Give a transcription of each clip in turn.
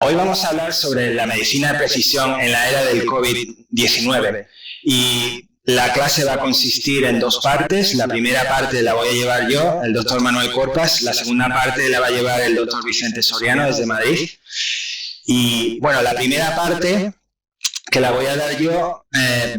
Hoy vamos a hablar sobre la medicina de precisión en la era del COVID-19 y la clase va a consistir en dos partes. La primera parte la voy a llevar yo, el doctor Manuel Corpas. La segunda parte la va a llevar el doctor Vicente Soriano desde Madrid. Y bueno, la primera parte que la voy a dar yo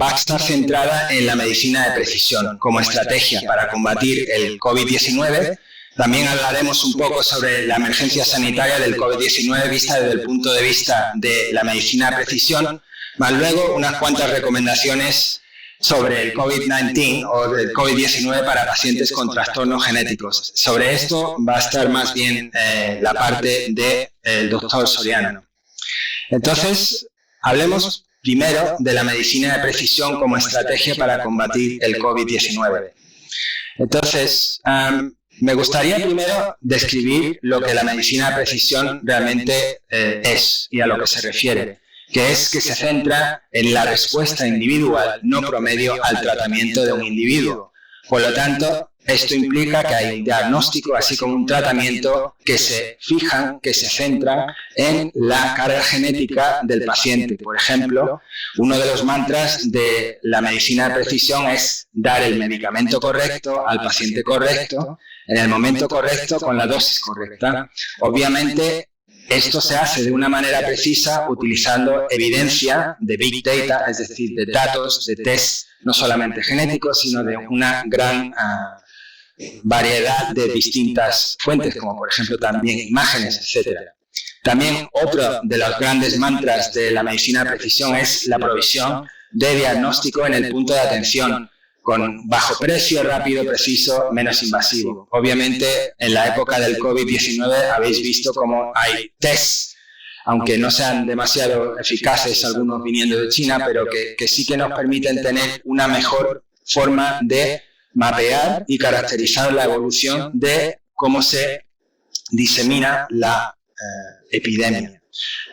va a estar centrada en la medicina de precisión como estrategia para combatir el COVID-19. También hablaremos un poco sobre la emergencia sanitaria del COVID-19 vista desde el punto de vista de la medicina de precisión, más luego unas cuantas recomendaciones sobre el COVID-19 o el COVID-19 para pacientes con trastornos genéticos. Sobre esto va a estar más bien la parte del doctor Soriano. Entonces, hablemos primero de la medicina de precisión como estrategia para combatir el COVID-19. Entonces, me gustaría primero describir lo que la medicina de precisión realmente es y a lo que se refiere, que es que se centra en la respuesta individual, no promedio, al tratamiento de un individuo. Por lo tanto, esto implica que hay un diagnóstico, así como un tratamiento que se fijan, que se centran en la carga genética del paciente. Por ejemplo, uno de los mantras de la medicina de precisión es dar el medicamento correcto al paciente correcto, en el momento correcto, con la dosis correcta. Obviamente, esto se hace de una manera precisa utilizando evidencia de Big Data, es decir, de datos, de test, no solamente genéticos, sino de una gran variedad de distintas fuentes, como por ejemplo también imágenes, etc. También otro de los grandes mantras de la medicina de precisión es la provisión de diagnóstico en el punto de atención, con bajo precio, rápido, preciso, menos invasivo. Obviamente, en la época del COVID-19 habéis visto cómo hay tests, aunque no sean demasiado eficaces, algunos viniendo de China, pero que sí que nos permiten tener una mejor forma de mapear y caracterizar la evolución de cómo se disemina la epidemia.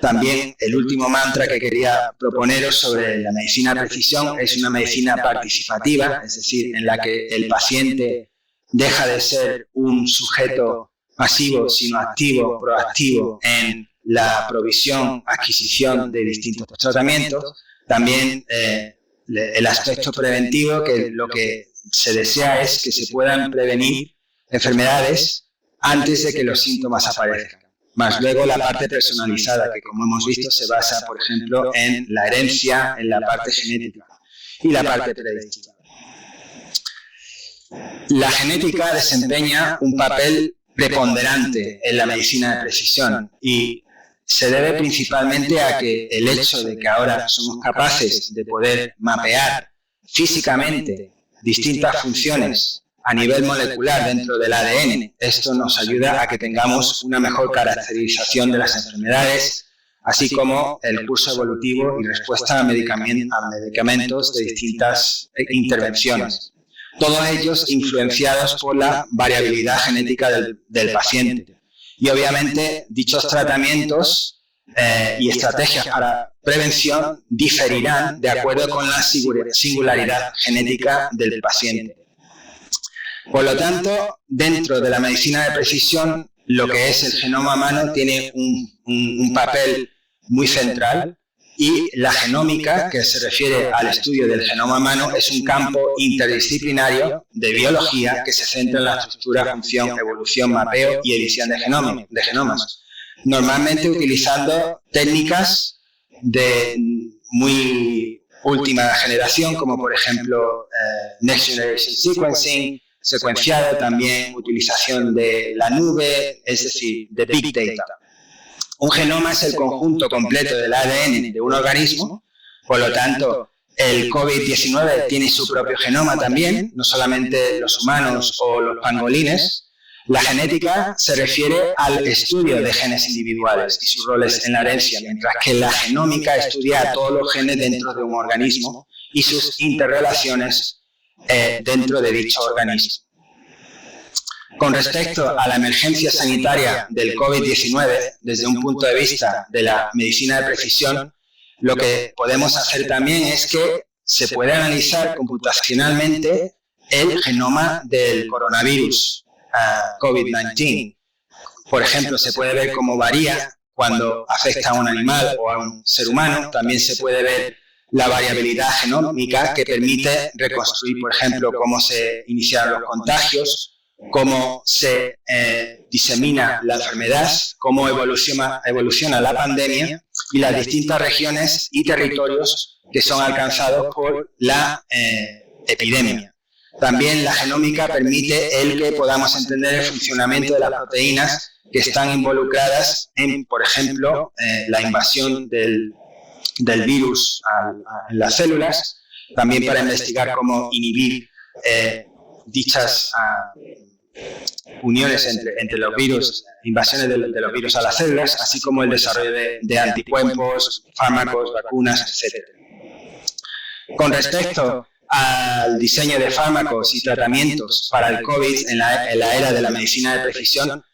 También el último mantra que quería proponeros sobre la medicina de precisión es una medicina participativa, es decir, en la que el paciente deja de ser un sujeto pasivo, sino activo, proactivo en la provisión, adquisición de distintos tratamientos. También el aspecto preventivo, que lo que se desea es que se puedan prevenir enfermedades antes de que los síntomas aparezcan. Más luego la parte personalizada, que como hemos visto se basa, por ejemplo, en la herencia, en la parte genética y la parte predictiva. La genética desempeña un papel preponderante en la medicina de precisión y se debe principalmente a que el hecho de que ahora somos capaces de poder mapear físicamente distintas funciones a nivel molecular dentro del ADN. Esto nos ayuda a que tengamos una mejor caracterización de las enfermedades, así como el curso evolutivo y respuesta a medicamentos de distintas intervenciones. Todos ellos influenciados por la variabilidad genética del paciente. Y obviamente dichos tratamientos y estrategias para prevención diferirán de acuerdo con la singularidad genética del paciente. Por lo tanto, dentro de la medicina de precisión, lo que es el genoma humano tiene un papel muy central y la genómica, que se refiere al estudio del genoma humano, es un campo interdisciplinario de biología que se centra en la estructura, función, evolución, mapeo y edición de genomas. Normalmente utilizando técnicas de muy última generación, como por ejemplo Next Generation Sequencing, secuenciado, también utilización de la nube, es decir, de Big Data. Un genoma es el conjunto completo del ADN de un organismo, por lo tanto, el COVID-19 tiene su propio genoma también, no solamente los humanos o los pangolines. La genética se refiere al estudio de genes individuales y sus roles en la herencia, mientras que la genómica estudia todos los genes dentro de un organismo y sus interrelaciones dentro de dicho organismo. Con respecto a la emergencia sanitaria del COVID-19, desde un punto de vista de la medicina de precisión, lo que podemos hacer también es que se puede analizar computacionalmente el genoma del coronavirus COVID-19. Por ejemplo, se puede ver cómo varía cuando afecta a un animal o a un ser humano. También se puede ver la variabilidad genómica que permite reconstruir, por ejemplo, cómo se iniciaron los contagios, cómo se disemina la enfermedad, cómo evoluciona la pandemia y las distintas regiones y territorios que son alcanzados por la epidemia. También la genómica permite el que podamos entender el funcionamiento de las proteínas que están involucradas en, por ejemplo, la invasión del virus en las células, también para investigar cómo inhibir dichas uniones entre los virus, invasiones de los virus a las células, así como el desarrollo de anticuerpos, fármacos, vacunas, etc. Con respecto al diseño de fármacos y tratamientos para el COVID en la era de la medicina de precisión,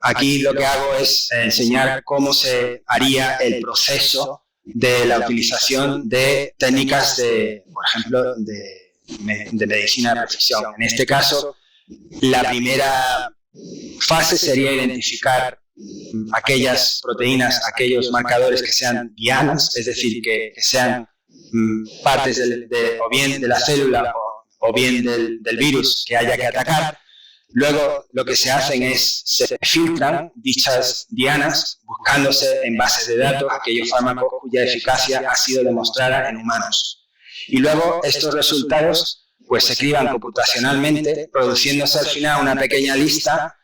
aquí lo que hago es enseñar cómo se haría el proceso de la utilización de técnicas por ejemplo, de medicina de precisión. En este caso, la primera fase sería identificar aquellas proteínas, aquellos marcadores que sean dianas, es decir, que sean partes o bien de la célula o bien del virus que haya que atacar. Luego lo que se hacen es, se filtran dichas dianas buscándose en bases de datos aquellos fármacos cuya eficacia ha sido demostrada en humanos. Y luego estos resultados pues se criban computacionalmente, produciéndose al final una pequeña lista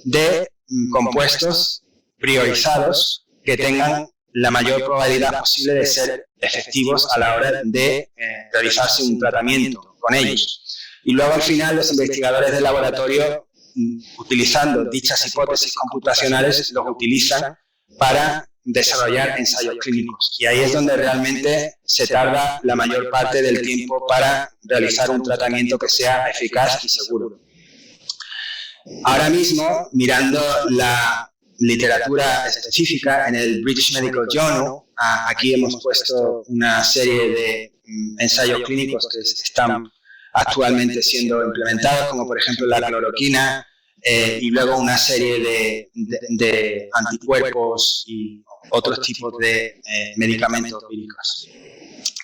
de compuestos priorizados que tengan la mayor probabilidad posible de ser efectivos a la hora de realizarse un tratamiento con ellos. Y luego al final los investigadores del laboratorio, utilizando dichas hipótesis computacionales, los utilizan para desarrollar ensayos clínicos. Y ahí es donde realmente se tarda la mayor parte del tiempo para realizar un tratamiento que sea eficaz y seguro. Ahora mismo, mirando la literatura específica en el British Medical Journal, aquí hemos puesto una serie de ensayos clínicos que están actualmente siendo implementados, como por ejemplo la cloroquina, y luego una serie de anticuerpos y otros tipos de medicamentos víricos.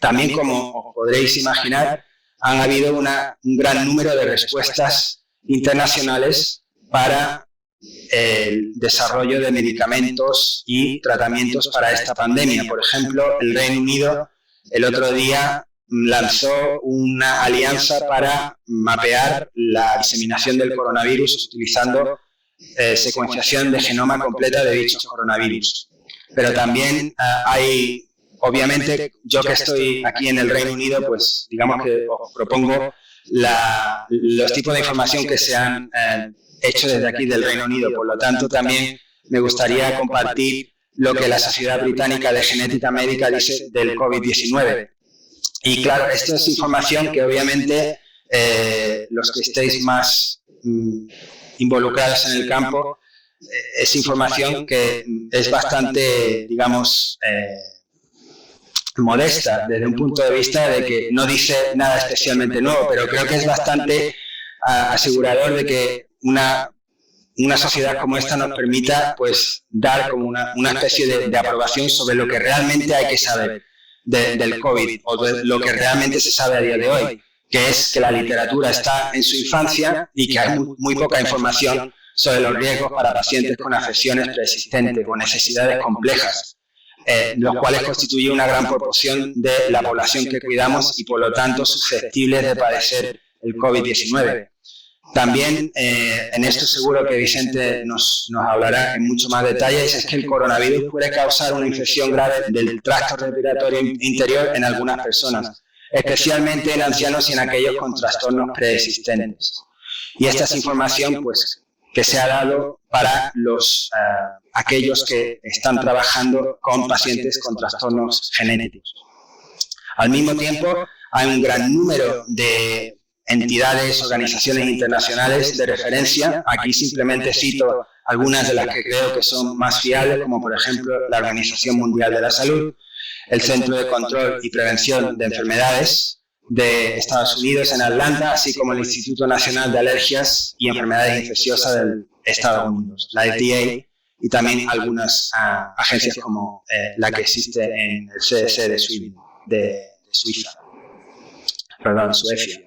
También, como os podréis imaginar, han habido un gran número de respuestas internacionales para el desarrollo de medicamentos y tratamientos para esta pandemia. Por ejemplo, el Reino Unido el otro día lanzó una alianza para mapear la diseminación del coronavirus utilizando secuenciación de genoma completa de dichos coronavirus. Pero también hay, obviamente, yo que estoy aquí en el Reino Unido, pues digamos que os propongo los tipos de información que se han hecho desde aquí del Reino Unido. Por lo tanto, también me gustaría compartir lo que la Sociedad Británica de Genética Médica dice del COVID-19. Y claro, esto es información que obviamente los que estéis más involucrados en el campo, es información que es bastante, digamos, modesta desde un punto de vista de que no dice nada especialmente nuevo, pero creo que es bastante asegurador de que una sociedad como esta nos permita pues dar como una especie de aprobación sobre lo que realmente hay que saber del COVID o de lo que realmente se sabe a día de hoy, que es que la literatura está en su infancia y que hay muy poca información sobre los riesgos para pacientes con afecciones preexistentes o necesidades complejas, los cuales constituyen una gran proporción de la población que cuidamos y por lo tanto susceptibles de padecer el COVID-19. También en esto seguro que Vicente nos hablará en mucho más detalle, es que el coronavirus puede causar una infección grave del tracto respiratorio interior en algunas personas, especialmente en ancianos y en aquellos con trastornos preexistentes. Y esta es información pues, que se ha dado para aquellos que están trabajando con pacientes con trastornos genéticos. Al mismo tiempo, hay un gran número de entidades, organizaciones internacionales de referencia. Aquí simplemente cito algunas de las que creo que son más fiables, como por ejemplo la Organización Mundial de la Salud, el Centro de Control y Prevención de Enfermedades de Estados Unidos en Atlanta, así como el Instituto Nacional de Alergias y Enfermedades Infecciosas de Estados Unidos, la FDA, y también algunas agencias como la que existe en el CDC de Suiza. Perdón, Suecia.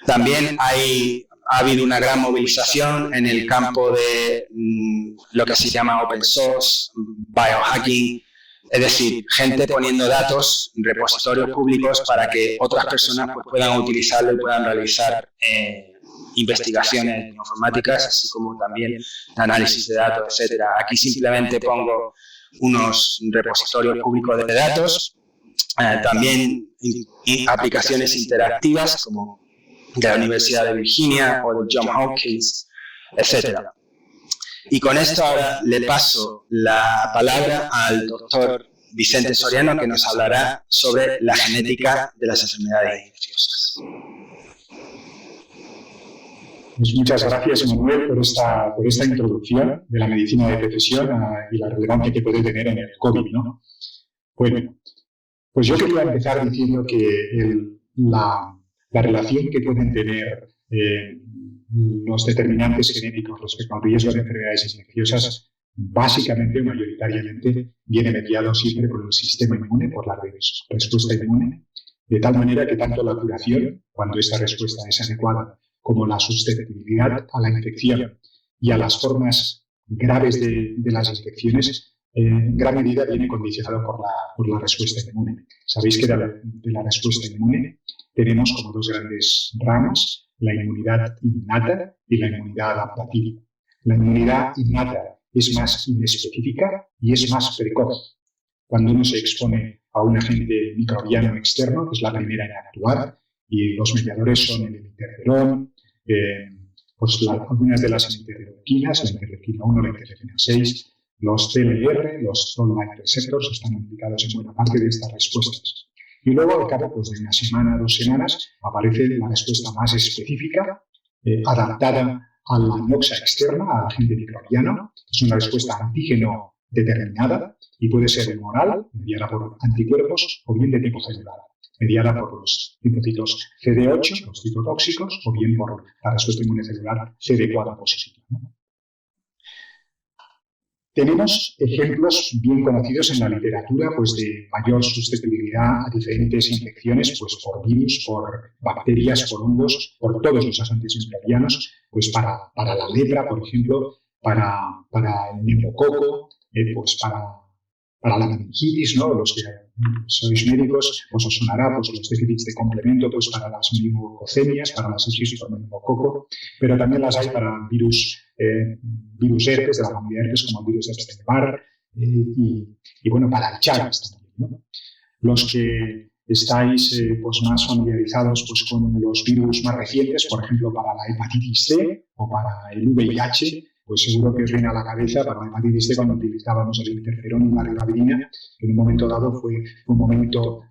También ha habido una gran movilización en el campo de lo que se llama open source, biohacking, es decir, gente poniendo datos en repositorios públicos para que otras personas pues, puedan utilizarlo y puedan realizar investigaciones informáticas, así como también análisis de datos, etc. Aquí simplemente pongo unos repositorios públicos de datos, también aplicaciones interactivas como de la Universidad de Virginia o de Johns Hopkins, etc. Y con esto ahora le paso la palabra al doctor Vicente Soriano, que nos hablará sobre la genética de las enfermedades infecciosas. Pues muchas gracias, Manuel, por esta introducción de la medicina de precisión y la relevancia que puede tener en el COVID, ¿no? Bueno, pues yo quería empezar diciendo que la relación que pueden tener los determinantes genéticos respecto al riesgo de enfermedades infecciosas, básicamente o mayoritariamente, viene mediado siempre por el sistema inmune, por la respuesta inmune, de tal manera que tanto la curación, cuando esta respuesta es adecuada, como la susceptibilidad a la infección y a las formas graves de las infecciones, en gran medida viene condicionado por la respuesta inmune. Sabéis que de la respuesta inmune tenemos como dos grandes ramas, la inmunidad innata y la inmunidad adaptativa. La inmunidad innata es más inespecífica y es más precoz. Cuando uno se expone a un agente microbiano externo, es la primera en actuar, y los mediadores son el interferón, pues algunas de las interleuquinas, la interleuquina 1, la interleuquina 6, los TLR, los toll-like receptors, están implicados en buena parte de estas respuestas. Y luego, al cabo pues, de una semana, 2 semanas, aparece la respuesta más específica, adaptada a la noxa externa, al agente microbiano. Es una respuesta antígeno determinada y puede ser humoral, mediada por anticuerpos, o bien de tipo celular, mediada por los linfocitos CD8, los citotóxicos, o bien por la respuesta inmune celular CD4 positiva, ¿no? Tenemos ejemplos bien conocidos en la literatura pues, de mayor susceptibilidad a diferentes infecciones pues, por virus, por bacterias, por hongos, por todos los agentes microbianos, pues para la lepra, por ejemplo, para el neumococo, pues para la meningitis, ¿no? Los que sois médicos, os sonará pues, los déficits de complemento pues, para las meningococemias, para las sepsis por meningococo, pero también las hay para virus herpes, de la familia herpes, como el virus de Epstein-Barr, y bueno, para el Chagas también, ¿no? Los que estáis pues, más familiarizados pues, con los virus más recientes, por ejemplo, para la hepatitis C o para el VIH, pues seguro que os viene a la cabeza para la hepatitis C cuando utilizábamos el interferón y la ribavirina, que en un momento dado fue un momento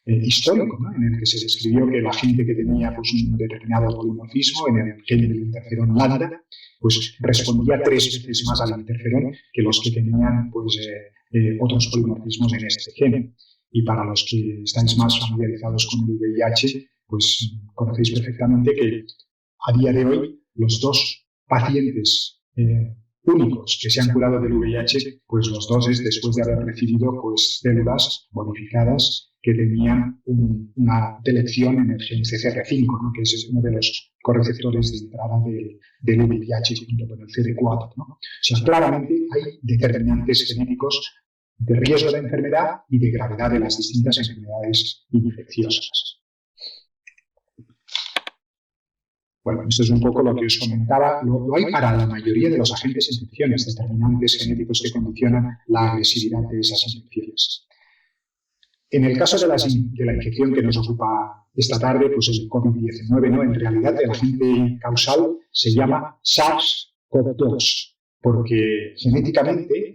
histórico, ¿no? En el que se describió que la gente que tenía pues, un determinado polimorfismo en el gen del interferón lambda, pues respondía 3 veces más al interferón que los que tenían pues, otros polimorfismos en este gen. Y para los que estáis más familiarizados con el VIH, pues conocéis perfectamente que a día de hoy los 2 pacientes únicos que se han curado del VIH, pues los 2 es después de haber recibido pues, células modificadas que tenían una delección en el gen CCR5, ¿no? Que es uno de los correceptores de entrada del VIH junto con el CD4, ¿no? O sea, claramente hay determinantes genéticos de riesgo de enfermedad y de gravedad de las distintas enfermedades infecciosas. Bueno, esto es un poco lo que os comentaba. Lo hay para la mayoría de los agentes de infecciones, determinantes genéticos que condicionan la agresividad de esas infecciones. En el caso de la infección que nos ocupa esta tarde, pues el COVID-19, ¿no? En realidad el agente causal se llama SARS-CoV-2, porque genéticamente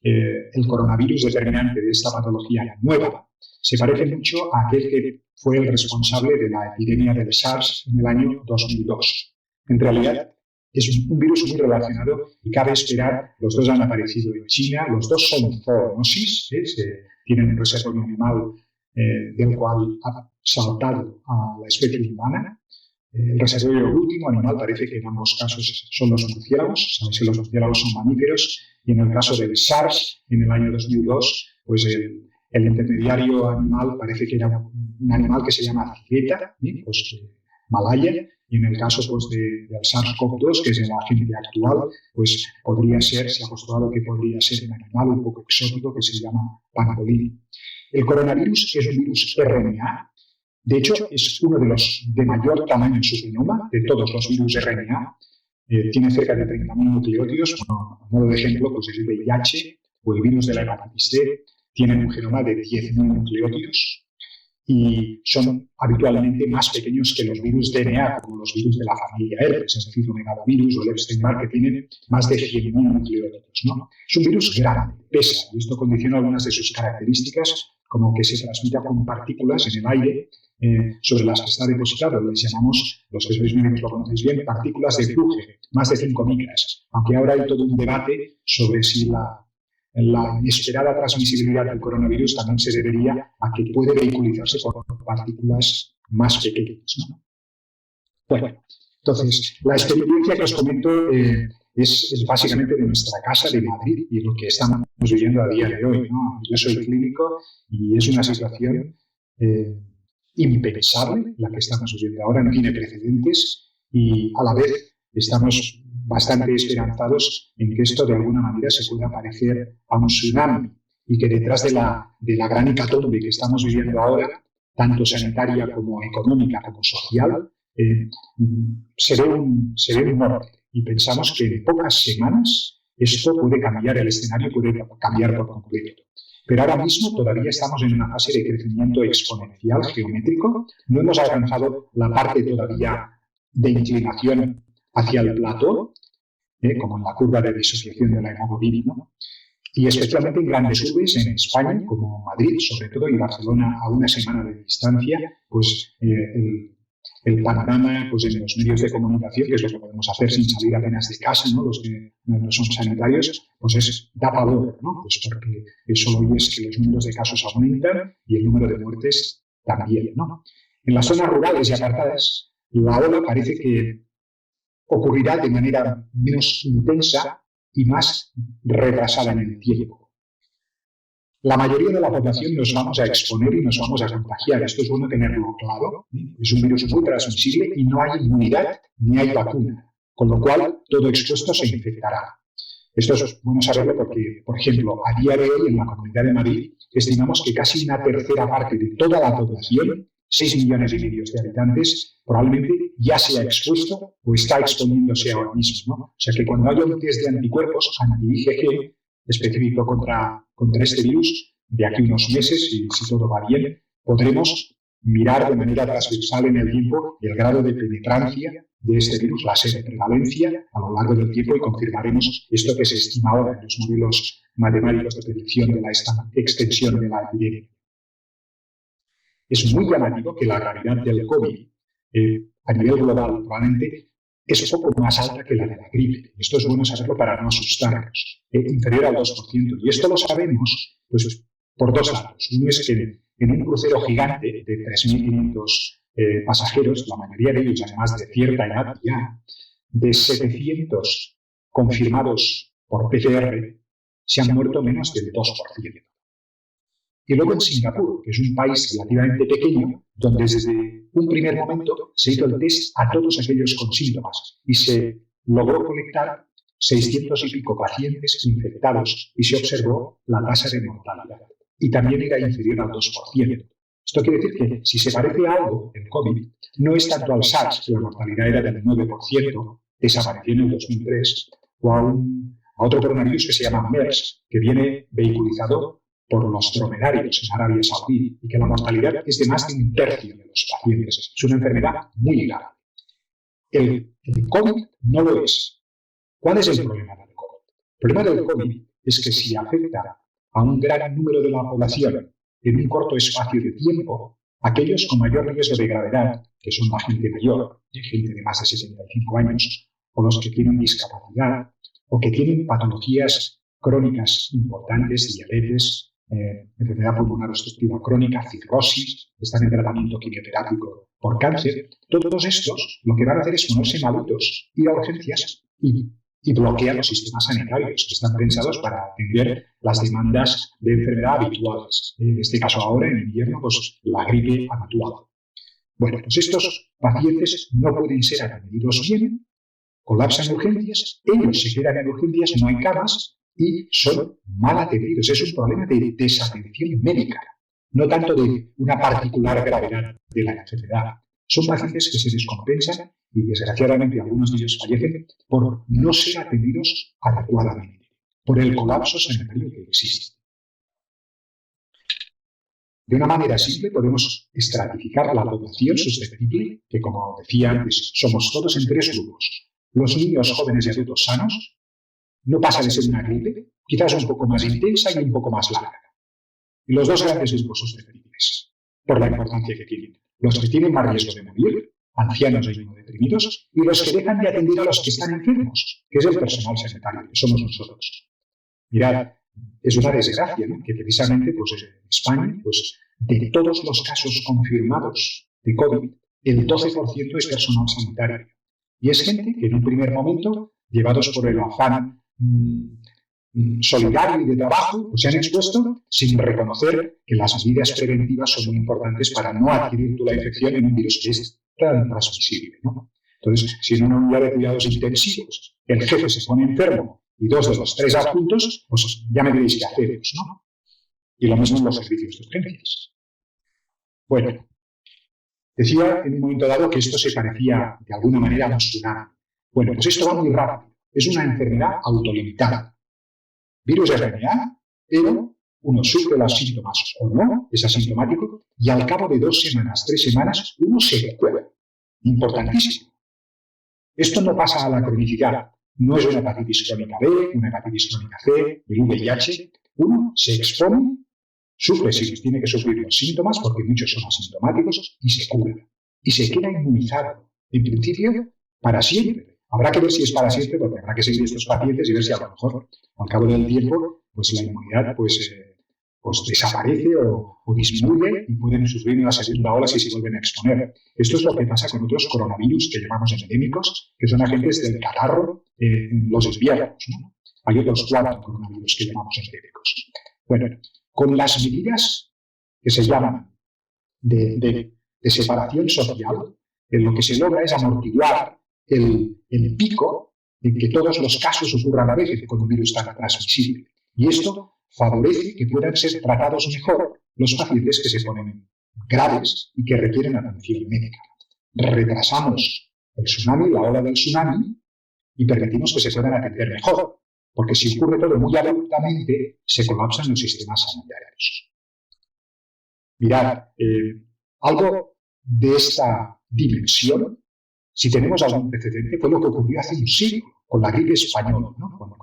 el coronavirus determinante de esta patología nueva se parece mucho a aquel que fue el responsable de la epidemia del SARS en el año 2002. En realidad es un virus muy relacionado y cabe esperar, los 2 han aparecido en China, los 2 son zoonosis, tienen un reservorio animal del cual ha saltado a la especie humana, El reservorio último animal parece que en ambos casos son los murciélagos. Sabéis que los murciélagos son mamíferos, y en el caso del SARS, en el año 2002, pues el intermediario animal parece que era un animal que se llama civeta, pues Malaya, y en el caso pues, del SARS-CoV-2, que es el agente actual, pues podría ser, se ha postulado que podría ser un animal un poco exótico que se llama pangolín. El coronavirus es un virus RNA. De hecho, es uno de los de mayor tamaño en su genoma de todos los virus RNA. Tiene cerca de 30.000 nucleótidos. Bueno, a modo de ejemplo, pues el VIH o el virus de la hepatitis C tienen un genoma de 10.000 nucleótidos y son habitualmente más pequeños que los virus DNA, como los virus de la familia herpes, es decir, el megalovirus o el Epstein-Barr, que tienen más de 100.000 nucleótidos, ¿no? Es un virus grande, pesa, y esto condiciona algunas de sus características, como que se transmita con partículas en el aire sobre las que está depositado. Les llamamos, los que sois médicos lo conocéis bien, partículas de Fluge, más de 5 micras. Aunque ahora hay todo un debate sobre si la inesperada transmisibilidad del coronavirus también se debería a que puede vehiculizarse por partículas más pequeñas, ¿no? Bueno, entonces, la experiencia que os comento es básicamente de nuestra casa de Madrid y lo que estamos viviendo a día de hoy, ¿no? Yo soy clínico y es una situación impensable la que estamos viviendo ahora, no tiene precedentes, y a la vez estamos bastante esperanzados en que esto de alguna manera se pueda parecer a un tsunami y que detrás de la gran hecatombe que estamos viviendo ahora, tanto sanitaria como económica como social, se ve un norte, y pensamos que en pocas semanas esto puede cambiar, el escenario puede cambiar por completo. Pero ahora mismo todavía estamos en una fase de crecimiento exponencial, geométrico. No hemos alcanzado la parte todavía de inclinación hacia el plató, como en la curva de disociación de la hemoglobina, ¿no? Y especialmente en grandes urbes, en España, como Madrid, sobre todo, y Barcelona a una semana de distancia, pues el panorama pues, en los medios de comunicación, que es lo que podemos hacer sin salir apenas de casa, ¿no? Los que no son sanitarios, pues da pavor, ¿no? Pues porque solo es que los números de casos aumentan y el número de muertes también, ¿no? En las zonas rurales y apartadas, la ola parece que ocurrirá de manera menos intensa y más retrasada en el tiempo. La mayoría de la población nos vamos a exponer y nos vamos a contagiar. Esto es bueno tenerlo claro. Es un virus muy transmisible y no hay inmunidad ni hay vacuna, con lo cual todo expuesto se infectará. Esto es bueno saberlo porque, por ejemplo, a día de hoy en la Comunidad de Madrid estimamos que casi una tercera parte de toda la población, 6,5 millones de habitantes, probablemente ya se ha expuesto o está exponiéndose ahora mismo, ¿no? O sea que cuando haya un test de anticuerpos anti-IgG específico contra este virus, de aquí a unos meses, y si todo va bien, podremos mirar de manera transversal en el tiempo el grado de penetrancia de este virus, la prevalencia a lo largo del tiempo, y confirmaremos esto que se estima ahora en los modelos matemáticos de predicción de la extensión de la epidemia. Es muy llamativo que la gravedad del COVID a nivel global probablemente es poco más alta que la de la gripe. Esto es bueno saberlo para no asustarnos. Inferior al 2%. Y esto lo sabemos pues, por dos lados. Uno es que en un crucero gigante de 3.500 pasajeros, la mayoría de ellos además de cierta edad ya, de 700 confirmados por PCR, se han muerto menos del 2%. Y luego en Singapur, que es un país relativamente pequeño, donde desde un primer momento se hizo el test a todos aquellos con síntomas y se logró colectar 600 y pico pacientes infectados y se observó la tasa de mortalidad. Y también era inferior al 2%. Esto quiere decir que si se parece a algo, el COVID, no es tanto al SARS, que la mortalidad era del 9%, desapareció en el 2003, o a otro coronavirus que se llama MERS, que viene vehiculizado por los dromedarios en Arabia Saudí, y que la mortalidad es de más de un tercio de los pacientes. Es una enfermedad muy grave. El COVID no lo es. ¿Cuál es el problema del COVID? El problema del COVID es que si afecta a un gran número de la población en un corto espacio de tiempo, aquellos con mayor riesgo de gravedad, que son la gente mayor, gente de más de 75 años, o los que tienen discapacidad, o que tienen patologías crónicas importantes, diabetes, enfermedad pulmonar obstructiva crónica, cirrosis, están en tratamiento quimioterápico por cáncer, todos estos lo que van a hacer es ponerse malitos, ir a urgencias y bloquear los sistemas sanitarios que están pensados para atender las demandas de enfermedad habituales. En este caso ahora, en invierno, pues la gripe habitual. Bueno, pues estos pacientes no pueden ser atendidos bien, colapsan en urgencias, ellos se quedan en urgencias, no hay camas y son mal atendidos. Es un problema de desatención médica, no tanto de una particular gravedad de la enfermedad. Son pacientes que se descompensan y desgraciadamente algunos de ellos fallecen por no ser atendidos adecuadamente, por el colapso sanitario que existe. De una manera simple podemos estratificar la población susceptible, que como decía antes, somos todos en tres grupos. Los niños, jóvenes y adultos sanos no pasa de ser una gripe, quizás un poco más intensa y un poco más larga. Y los dos grandes grupos susceptibles, por la importancia que tienen. Los que tienen más riesgo de morir, ancianos e inmunodeprimidos, y los que dejan de atender a los que están enfermos, que es el personal sanitario, que somos nosotros. Mirad, es una desgracia, ¿no?, que precisamente pues, en España, pues, de todos los casos confirmados de COVID, el 12% es personal sanitario. Y es gente que en un primer momento, llevados por el afán solidario y de trabajo, pues se han expuesto sin reconocer que las medidas preventivas son muy importantes para no adquirir la infección en un virus que es tan transmisible, ¿no? Entonces, si en una unidad de cuidados intensivos el jefe se pone enfermo y dos de los tres adjuntos, pues ya me diréis qué hacemos, ¿no? Y lo mismo en los servicios de urgencias. Bueno, decía en un momento dado que esto se parecía de alguna manera a un tsunami. Bueno, pues esto va muy rápido. Es una enfermedad autolimitada. Virus de RNA, pero uno sufre los síntomas o no, es asintomático, y al cabo de 2 semanas, 3 semanas, uno se recupera. Importantísimo. Esto no pasa a la cronicidad. No es una hepatitis crónica B, una hepatitis crónica C, el VIH. Uno se expone, sufre si tiene que sufrir los síntomas, porque muchos son asintomáticos, y se cura. Y se queda inmunizado. En principio, para siempre. Habrá que ver si es para siempre, porque habrá que seguir estos pacientes y ver si a lo mejor, al cabo del tiempo, pues la inmunidad pues desaparece o disminuye y pueden sufrir una segunda ola si se vuelven a exponer. Esto es lo que pasa con otros coronavirus que llamamos endémicos, que son agentes del catarro en los inviernos, ¿no? Hay otros 4 coronavirus que llamamos endémicos. Bueno, con las medidas que se llaman de separación social, lo que se logra es amortiguar el pico en que todos los casos ocurran a la vez con un virus tan transmisible. Y esto favorece que puedan ser tratados mejor los pacientes que se ponen graves y que requieren atención médica. Retrasamos el tsunami, la ola del tsunami, y permitimos que se puedan atender mejor, porque si ocurre todo muy abruptamente, se colapsan los sistemas sanitarios. Mirad, algo de esta dimensión, si tenemos algún precedente, fue lo que ocurrió hace un siglo con la gripe española, ¿no? Cuando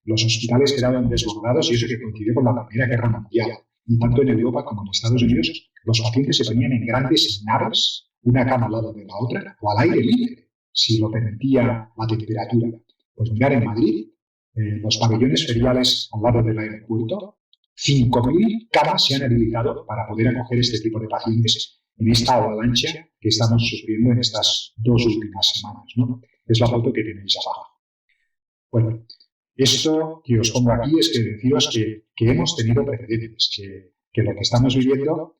los hospitales quedaban desbordados y eso que coincidió con la Primera Guerra Mundial. Y tanto en Europa como en Estados Unidos, los pacientes se ponían en grandes naves, una cama al lado de la otra, o al aire libre, si lo permitía la temperatura. Pues mirar en Madrid, los pabellones feriales al lado del aeropuerto, 5.000 camas se han habilitado para poder acoger este tipo de pacientes en esta avalancha que estamos sufriendo en estas 2 últimas semanas, ¿no? Es la foto que tenéis abajo. Bueno, esto que os pongo aquí es que deciros que hemos tenido precedentes, que lo que estamos viviendo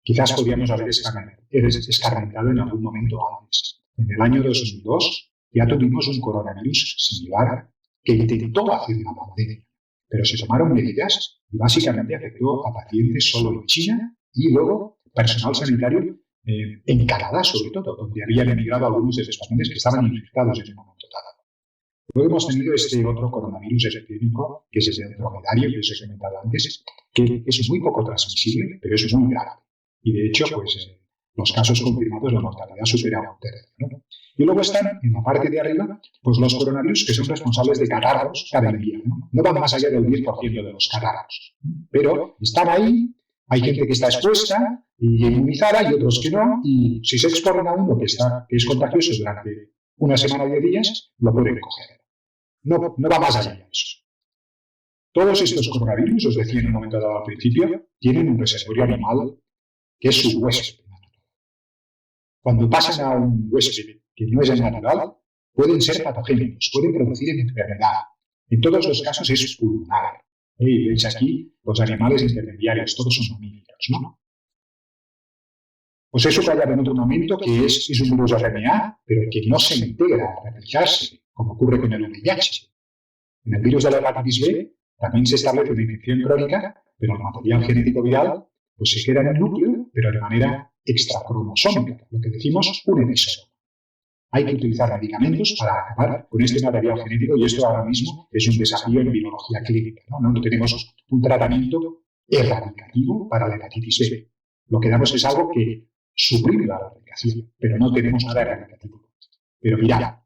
quizás podríamos haber escarmentado en algún momento antes. En el año 2002 ya tuvimos un coronavirus similar que intentó hacer una pandemia, pero se tomaron medidas y básicamente afectó a pacientes solo en China y luego personal sanitario en Canadá, sobre todo, donde habían emigrado algunos de esos pacientes que estaban infectados en un momento dado. Luego hemos tenido este otro coronavirus epidémico, que es el dromedario, que os he comentado antes, que es muy poco transmisible, pero es muy grave. Y de hecho, pues los casos confirmados, la mortalidad supera un tercio, ¿no? Y luego están, en la parte de arriba, pues los coronavirus que son responsables de catarros cada día, ¿no? No van más allá del 10% de los catarros. Pero están ahí, hay gente que está expuesta y inmunizada y otros que no, y si se exponen a uno que es contagioso durante una semana o 10 días, lo pueden coger. No va más allá de eso. Todos estos coronavirus, os decía en un momento dado al principio, tienen un reservorio animal que es su huésped. cuando pasan a un huésped que no es el natural, pueden ser patogénicos, pueden producir enfermedad. En todos los casos es pulmonar. Veis aquí los animales intermediarios, todos son mamíferos, ¿no? Pues eso que habla en otro momento, que es un virus RNA, pero que no se integra a replicarse, como ocurre con el VIH. En el virus de la hepatitis B también se establece una infección crónica, pero el material genético viral pues se queda en el núcleo, pero de manera extracromosómica, lo que decimos un emisor. Hay que utilizar medicamentos para acabar con este material genético y esto ahora mismo es un desafío en biología clínica. No tenemos un tratamiento erradicativo para la hepatitis B. Lo que damos es algo que suprime la replicación, pero no tenemos nada erradicativo. Pero mirad,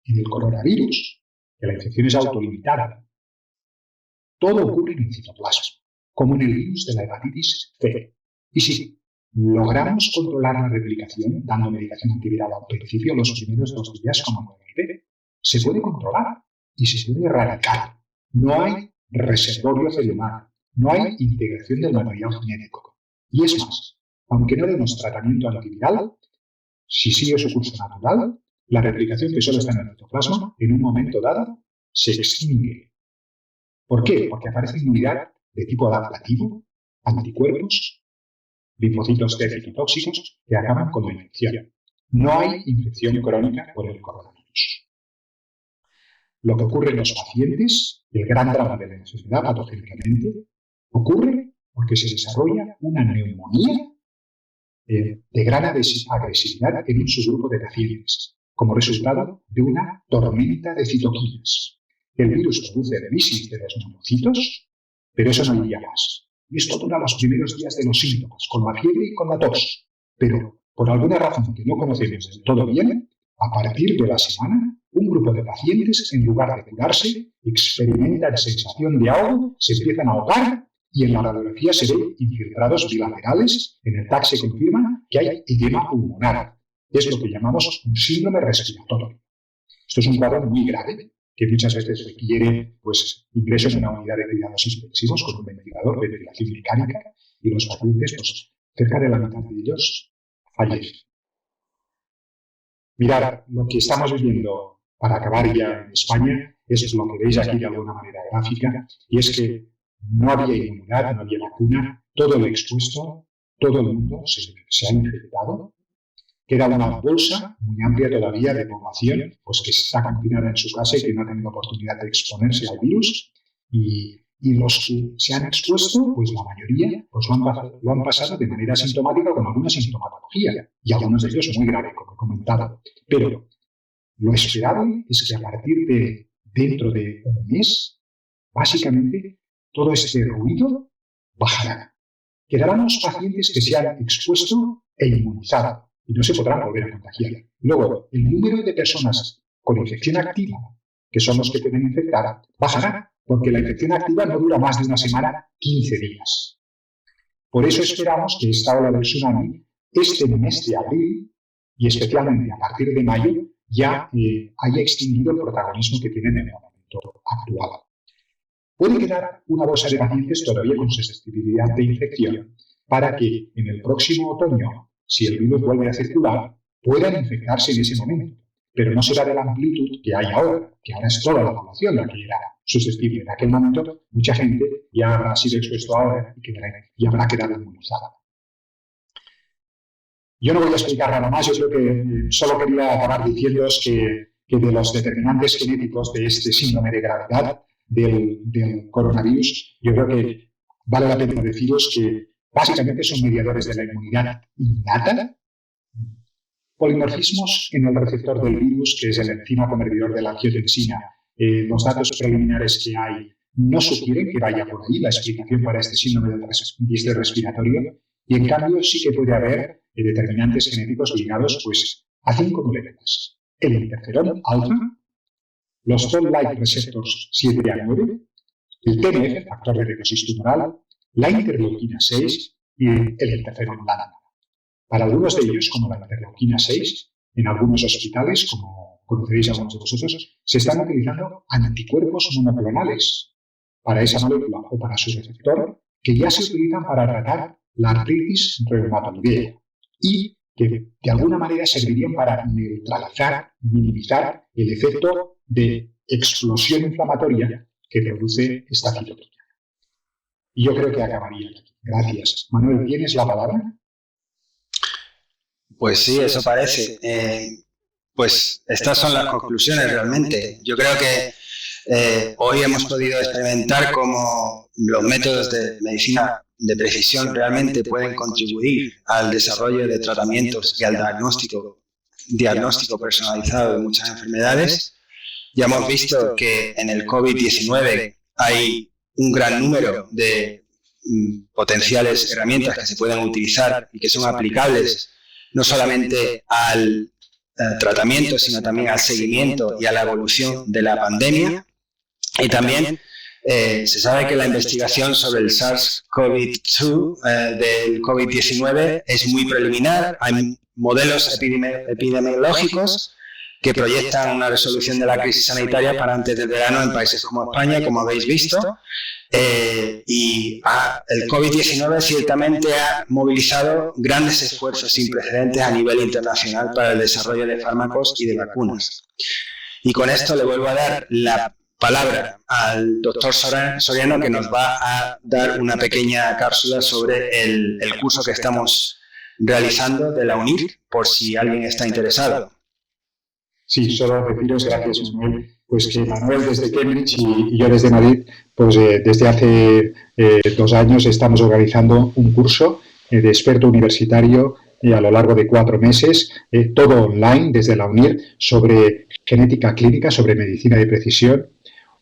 en el coronavirus, que la infección es autolimitada, todo ocurre en el citoplasma, como en el virus de la hepatitis C. Y sí, logramos controlar la replicación dando medicación antiviral al principio, los primeros 2 días, como en el HIV. Se puede controlar y se puede erradicar. No hay reservorio celular, no hay integración del material genético. Y es más, aunque no demos tratamiento antiviral, si sigue su curso natural, la replicación que solo está en el citoplasma, en un momento dado, se extingue. ¿Por qué? Porque aparece inmunidad de tipo adaptativo, anticuerpos, linfocitos T citotóxicos que acaban con la infección. No hay infección crónica por el coronavirus. Lo que ocurre en los pacientes, el gran drama de la enfermedad patogénicamente, ocurre porque se desarrolla una neumonía de gran agresividad en un subgrupo de pacientes, como resultado de una tormenta de citoquinas. El virus produce remisis de los neumocitos, pero eso no iría más. Y esto dura los primeros días de los síntomas, con la fiebre y con la tos. Pero, por alguna razón que no conocemos del todo bien, a partir de la semana, un grupo de pacientes, en lugar de curarse, experimentan sensación de ahogo, se empiezan a ahogar y en la radiografía se ven infiltrados bilaterales. En el TAC se confirma que hay edema pulmonar. Es lo que llamamos un síndrome respiratorio. Esto es un cuadro muy grave que muchas veces requiere ingresos en una unidad de cuidados intensivos con un ventilador, ventilación mecánica, y los pacientes, cerca de la mitad de ellos, fallecen. Mirad, lo que estamos viviendo para acabar ya en España es lo que veis aquí de alguna manera gráfica, y es que no había inmunidad, no había vacuna, todo el expuesto, todo el mundo se ha infectado. Queda una bolsa muy amplia todavía de población que está confinada en su casa y que no ha tenido oportunidad de exponerse al virus. Y los que se han expuesto, la mayoría, lo han pasado de manera asintomática con alguna sintomatología, y algunos de ellos muy grave, como he comentado. Pero lo esperable es que a partir de dentro de un mes, básicamente, todo este ruido bajará. Quedarán los pacientes que se han expuesto e inmunizado y no se podrán volver a contagiar. Luego, el número de personas con infección activa, que son los que pueden infectar, bajará, porque la infección activa no dura más de una semana, 15 días. Por eso esperamos que esta ola del tsunami, este mes de abril, y especialmente a partir de mayo, ya haya extinguido el protagonismo que tienen en el momento actual. Puede quedar una bolsa de pacientes todavía con susceptibilidad de infección para que en el próximo otoño, si el virus vuelve a circular, puedan infectarse en ese momento. Pero no será de la amplitud que hay ahora, que ahora es toda la población la que era susceptible. En aquel momento, mucha gente ya habrá sido expuesto ahora y habrá quedado inmunizada. Yo no voy a explicar nada más, yo creo que solo quería acabar diciéndoos que de los determinantes genéticos de este síndrome de gravedad del coronavirus, yo creo que vale la pena deciros que básicamente son mediadores de la inmunidad innata, polimorfismos en el receptor del virus, que es el enzima convertidor de la angiotensina. Los datos preliminares que hay no sugieren que vaya por ahí la explicación para este síndrome del respiratorio, y en cambio sí que puede haber determinantes genéticos ligados a 5 moléculas. El interferón alfa, los toll-like receptors 7 a 9, el TNF, factor de necrosis tumoral, la interleuquina 6 y el interferón lambda. Para algunos de ellos, como la interleuquina 6, en algunos hospitales, como conoceréis algunos de vosotros, se están utilizando anticuerpos monoclonales para esa molécula o para su receptor, que ya se utilizan para tratar la artritis reumatoidea. Y que de alguna manera servirían para neutralizar, minimizar el efecto de explosión inflamatoria que produce esta citoquina. Y yo creo que acabaría aquí. Gracias. Manuel, ¿tienes la palabra? Pues sí, eso parece. Pues estas son las conclusiones realmente. Yo creo que hoy hemos podido experimentar cómo los métodos de medicina de precisión realmente pueden contribuir al desarrollo de tratamientos y al diagnóstico personalizado de muchas enfermedades. Ya hemos visto que en el COVID-19 hay un gran número de potenciales herramientas que se pueden utilizar y que son aplicables no solamente al tratamiento, sino también al seguimiento y a la evolución de la pandemia. Y también se sabe que la investigación sobre el SARS-CoV-2 del COVID-19 es muy preliminar. Hay modelos epidemiológicos que proyectan una resolución de la crisis sanitaria para antes del verano en países como España, como habéis visto. El COVID-19 ciertamente ha movilizado grandes esfuerzos sin precedentes a nivel internacional para el desarrollo de fármacos y de vacunas. Y con esto le vuelvo a dar la palabra al doctor Soriano, que nos va a dar una pequeña cápsula sobre el curso que estamos realizando de la UNIR, por si alguien está interesado. Sí, solo deciros, gracias Manuel, pues que Manuel desde Cambridge y yo desde Madrid, pues desde hace 2 años estamos organizando un curso de experto universitario a lo largo de 4 meses, todo online desde la UNIR, sobre genética clínica, sobre medicina de precisión.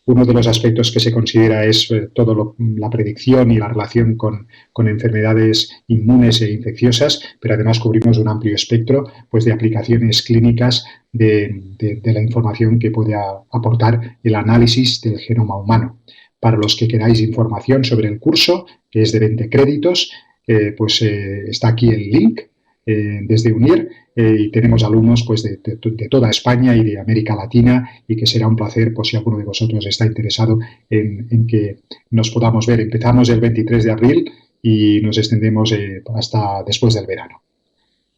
Uno de los aspectos que se considera es la predicción y la relación con enfermedades inmunes e infecciosas, pero además cubrimos un amplio espectro pues, de aplicaciones clínicas de la información que puede aportar el análisis del genoma humano. Para los que queráis información sobre el curso, que es de 20 créditos, está aquí el link desde UNIR. Y tenemos alumnos pues, de toda España y de América Latina, y que será un placer pues, si alguno de vosotros está interesado en que nos podamos ver. Empezamos el 23 de abril y nos extendemos hasta después del verano.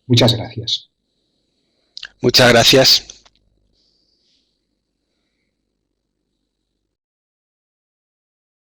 Muchas gracias. Muchas gracias.